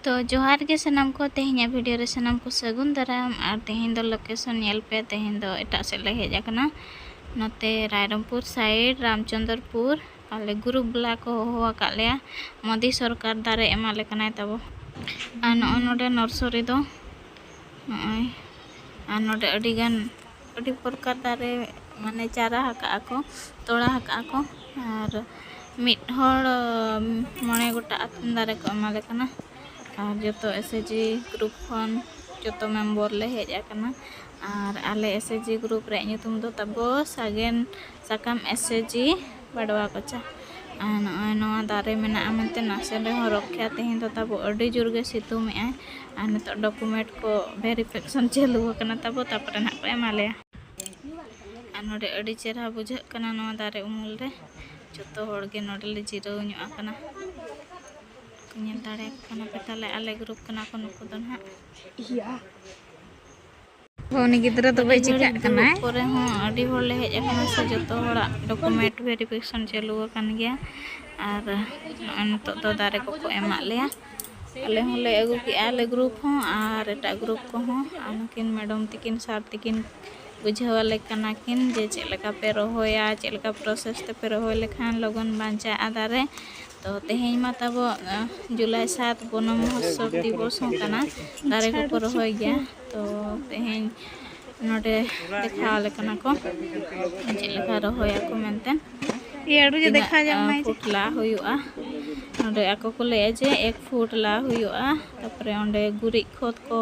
तो जोहार के सनाम को तेहኛ वीडियो रे सनाम को सगुन दाराम और तेहन दो लोकेशन नेल पे तेहन दो एटा से ले हेज आकना नते रायरंगपुर साइड रामचंद्रपुर आले ग्रुप ब्ला को होवा कालिया मोदी सरकार दारे एमा लेकनाय तबो आ नोडे नर्सरी दो आ नोडे अडिगान अडी प्रकार दारे माने चारा हका को तोड़ा हका को और मिट हड़ मणे गोटा आतन दारे को एमा लेकना और जो तो एसएजी ग्रुप खन जो तो मेम्बर ले हेज आकना और आले एसएजी ग्रुप रे ᱧᱩᱛᱩᱢ दो तबो सागेन साकाम एसएजी बाडवा कोचा नवा दारे मेना आमते नासे रे हो रक्षा तेहिन दो तबो अडी जुरगे सितुम ए आ नितो डॉक्यूमेंट को वेरिफिकेशन चालू कना तबो तापरे ना को एमाले आ नोडे अडी चेहरा बुझे कना नवा दारे उमुल रे जतो होड़गे नोडे ले जिरो ᱧu आकना कुnyel दारे कना पेताले आले ग्रुप कना को नुको दन हा इया होनी गिद्रा तो बे चिका कना परे हो अडी होड़ ले हेज आकना से जतो होड़ा डॉक्यूमेंट वेरिफिकेशन चालू कन गया और नतो तो दारे को एमा लेया आले हो ले अगु की आले ग्रुप हो और एटा ग्रुप को हो आनकिन मैडम तिकिन सार तिकिन बुझावाले कना किन जे चेलका पे रहोया चेलका प्रोसेस ते पे रहोय लेखान लगन बांचा आदारे तो तेहें मा तबो जुलाई 7 बन महोत्सव दिवस हो कना दारे को रहोय गया तो तेहें नोडे देखावाले कना को चेलका रहोया को मेनतेन याडू जे देखा जाय फुट ला हुयुआ नोडे आको को ले जे 1 फुट ला हुयुआ तापरे ओंडे गुरी खोद को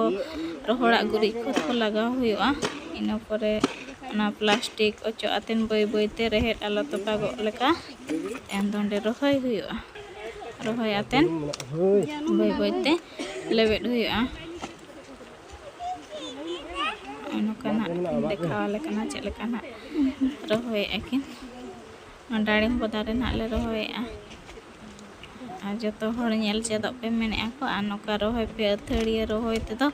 रोहड़ा गुरी खोद को लगा हुयुआ इन परे ना प्लास्टिक ओचो आतेन बय बयते रेहेट आलो तोपा गो लेका एन दोंडे रोहय हुयुआ रोहय आतेन बय बयते लेवेट हुयुआ अनकना देखावाले कना चेलकाना रोहय आकिन डाड़िम बदारे ना ले रोहय आ जतो हर नेल चेदो पे मेने आको आ नोका रोहय पे अथड़िए रोहय ते तो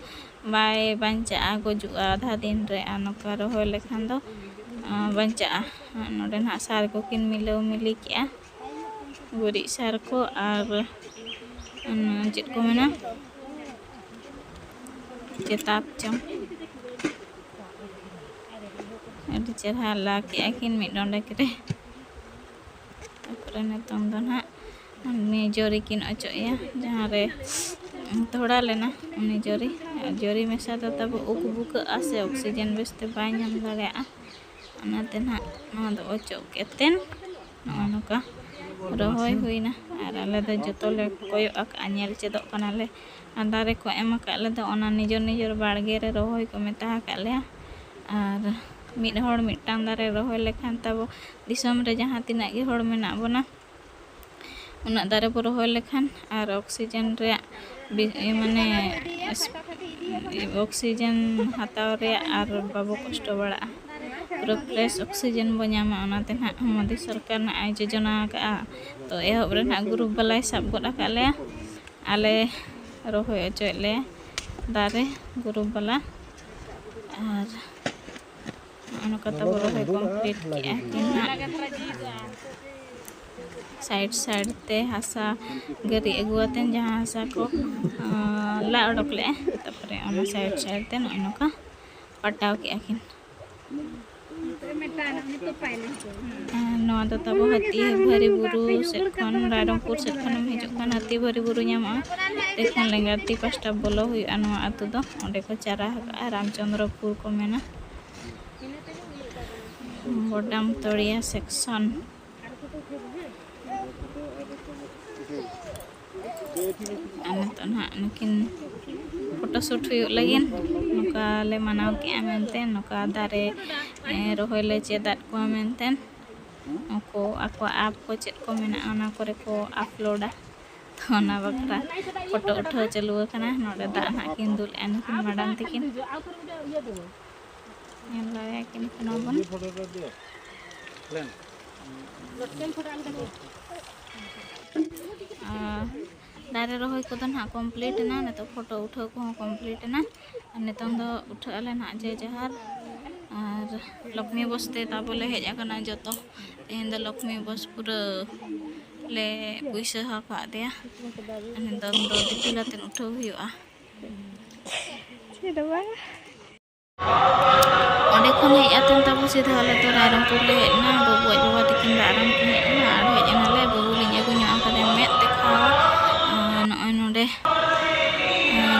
बाय बांचा गोजु आधा दिन रे आ नोका रोहय लेखान दो बांचा नोडे ना सार को किन मिलो मिली किया गुरी सार को और चेत को मेना चेताप चम अडी चेहरा ला किया किन मिड डोंडे करे तापरे नेतों दो ना उनी जोरी किन अचोया जहाँ रे थोड़ा लेना उनी जोरी जोरी में साथ तब उक बुक आसे ऑक्सीजन बेसते बाय नाम दाड़े अनाते ना नवा दो अचो केतेन नवा नोका रोहय हुइना और आले दो जतो ले कोयो अक आनेल चेदो कनाले दारे को एमा काले दो ओना निजर निजर बाड़गे रे रोहय को मेता काले और मिड होड़ मिटांग दारे रोहय लेखान तब दिसम रे जहाँ तिना गे होड़ मेना बना उना दारे पर रोहय लेखान और ऑक्सीजन रे माने ऑक्सीजन हताव रे और बाबू कष्ट बड़ा पूरा फ्रेश ऑक्सीजन बो नामा ओनाते ना मोदी सरकार ना आय योजना का तो एहब रे ना ग्रुप बलाय सब गोदा काले आले रोहय अचोले दारे ग्रुप बला और अनका तब रोहय कंप्लीट किया साइड साइड ते हासा गरी अगुआतेन जहाँ हासा को ला उडक ले तापरे ओना साइड साइड ते नका पटाव के आकिन नवा दो तब हाथी भरी बुरु सेट खन रायरंगपुर सेट खन हिजुक खान हाथी भरी बुरु ᱧᱟᱢᱚᱜᱼᱟ देखन लेंगाती पास्टा बोलो हुआ नवा आतु दो ओंडे को चारा हका रामचंद्रपुर को मेना बोडाम तोड़िया सेक्शन तो ना नकिन फोटोशूट हुई लगिन नोका ले मनाव के मेनते नोका दारे रोहय ले चेदात को मेनते को आको आप को चेद को मेना ओना करे को अपलोडा तो ना बकरा फोटो उठाव चालू कना नोडे दा ना किन दुल एनकिन मैडम तिकिन नेला किन कनाबन दारे रोहय को ना कंप्लीट ना ने तो फोटो उठाव को कंप्लीट ना नितों दो उठाले ना जे जहार और लक्ष्मी बस ते ताबले हेज आकना जतो तेहेन दो लक्ष्मी बस पूरा ले पैसा हका दिया दो दिपिलाते उठाव हुआ ओंडे खन हेज आतन ताबो सीधा आले तो रायरंगपुर ले हेजना बाबू बाबा तकिन दाराम किन हेजना आर हेजना ले बाबू लिंग अगु ᱧᱚᱜ ᱟᱠᱟᱫᱮ ᱢᱮᱫ देखावा नय नोडे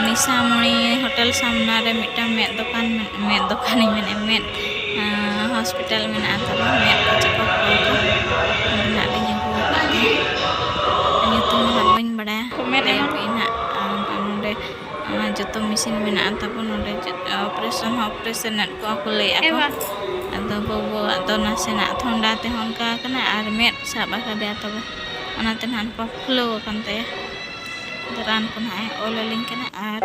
निशामणि होटल सामना रे मिटा मेद दुकान ही मेद हॉस्पिटल में तबा मेद को चेकअप को ना लिंग अगु आकादे ᱧᱩᱛᱩᱢ ᱦᱟᱸᱜ ᱵᱟᱹᱧ ᱵᱟᱲᱟᱭᱟ ᱞᱟᱹᱭᱟᱯᱮ ᱱᱟᱦᱟᱜ ᱱᱚᱰᱮ ᱡᱚᱛᱚ ᱢᱮᱥᱤᱱ ᱢᱮᱱᱟᱜᱼᱟ ᱛᱟᱵᱚᱱ ᱱᱚᱰᱮ ऑपरेशन को लay ako ado babu ado nasenak thonda te honka kana ar med sab akade tabo onate nan ko flow kan te ran kun hai olaling kana ar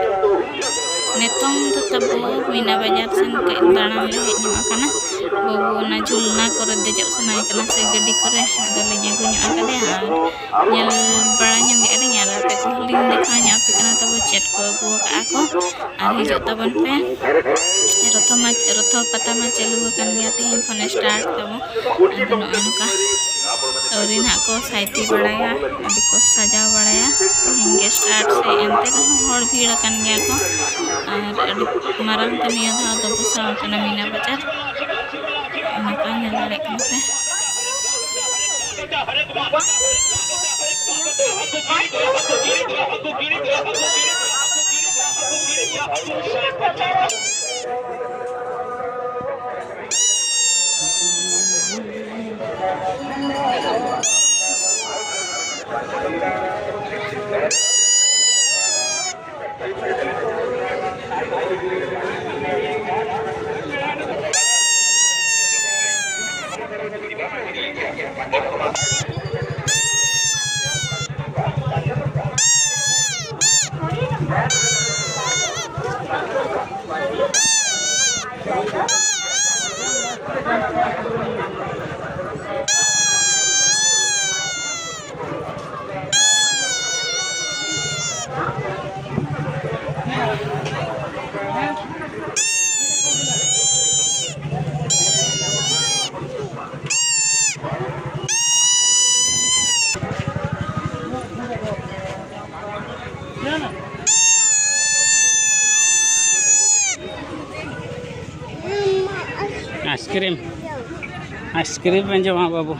netong to tabo mina bajar sen ke tanam le hej nyama kana babu na julna kore dejok sanai kana se gadi kore ado le nyagu nyo akade ar nyal baranya ge ada nyala te ko ling dekha nya ape kana tabo chat ko agu ka ako ar hijok tabon pe रथो पता में चालू kan गया थे phone start तब ado नोनका और ना को साइती बड़ाया अभी को सजा बड़ाया हिंगे स्टार्ट से एंते हर भीड़ kan गया को और मारंग तनिया था तो पुसा कना मीना बाजार नका नेलारे कनसे आइसक्रीम में जमा बाबू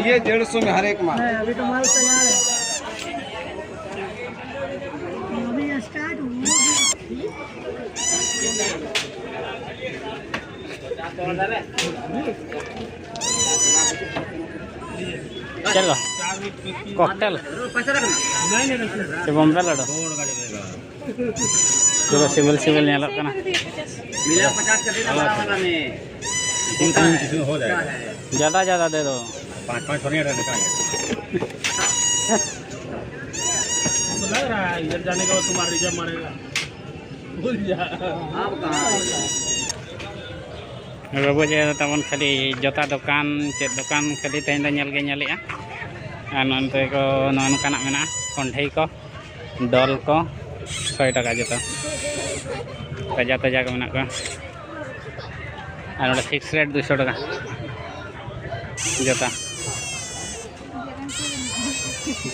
ये 150 में हर एक माल अभी तो माल तैयार है अभी स्टार्ट चलो कॉकटेल से बॉम्बे लड़ो चलो सिविल सिविल नेलो कना मिला 50 का देना वाला में हो जाएगा ज़्यादा ज़्यादा दे दो 5-5 छोड़िए रहने का तो लग रहा है इधर जाने का तुम्हारा रिजर्व मारेगा भूल जा आप कहां बाबू जे तमन खाली जोता दुकान चेक दुकान खाली तेन नेल गे नेलिया ननते को ननकाना मेना कंठई को डॉल को 100 टाका जोता ताजा ताजा को मेना को और फिक्स रेट 200 टाका जोता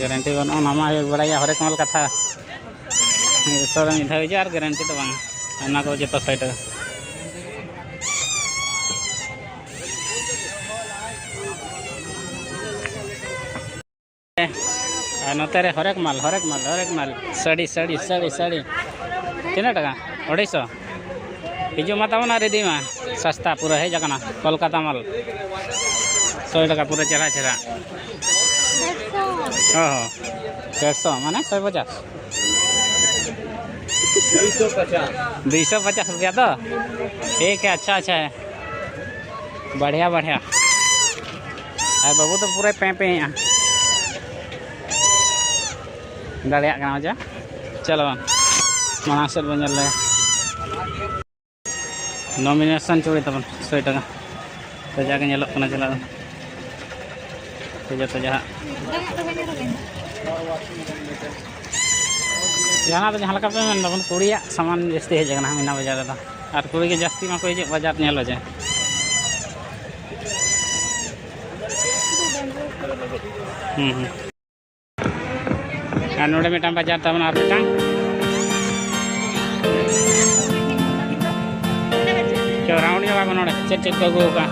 गारंटी बनो नामा बड़ाया हरेक माल कथा सर मिधा गारंटी तो बांग को जो 100 टाका नोते रे हरेक माल साड़ी साड़ी साड़ी साड़ी तीना टका 250 हिजू मा तब रेडी मा सस्ता पूरा है जाना कोलकाता माल 100 टका पूरा चेहरा चेहरा हाँ 150 माने 150 250 रुपया तो ठीक है। अच्छा अच्छा है बढ़िया बढ़िया अरे बाबू तो पूरे पे यहाँ दाड़िया जा चलो माना सेल बन ले नॉमिनेशन चूड़ी तब 100 टका तो जाके चला तो जो जहाँ जहाँ तो जहाँ पे मन कुड़ी सामान जास्ती हजना मीना बाजार और कुड़ी के जास्ती में हजे बाजार नेलो जे नोड़े मिटान बाजार तब और मिटान राउंड जगह नोड़े चेक चेक को अगू का